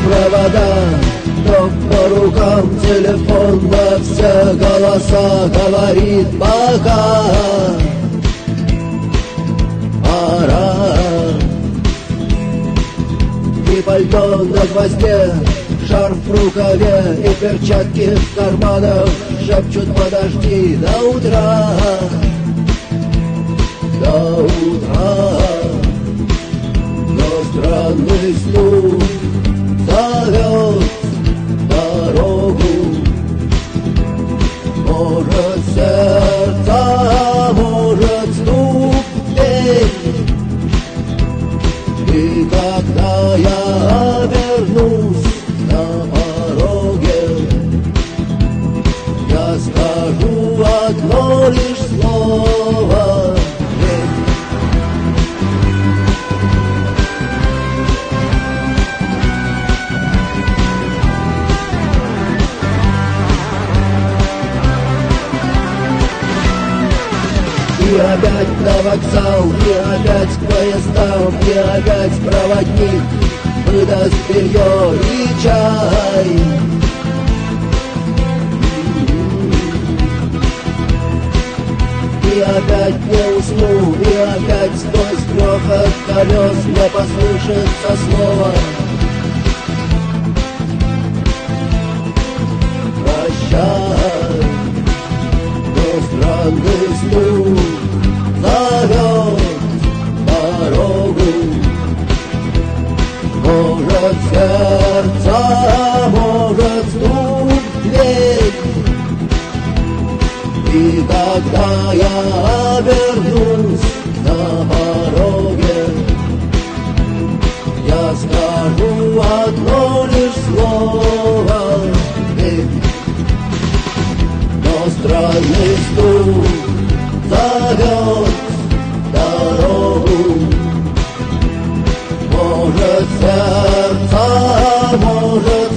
провода, но по рукам телефон на все голоса говорит пока. Пора. И пальто на гвозде, шарф в рукаве и перчатки в карманах шепчут: подожди до утра, до утра. Но странный стук зовет дорогу. Может, сердце, может, стук в дверь. И когда я обернусь на пороге, я скажу одно лишь слово: и опять на вокзал, и опять к поездам, и опять проводник выдаст белье и чай. И опять не усну, и опять сквозь грохот колес не послышится слова: прощай. Но странный стук зовет дорогу. Может, сердце, может, стук в дверь. И когда я обернусь на пороге, я скажу одно лишь слово: ты. Но странный стук зовет дорогу. Может, сердце, может,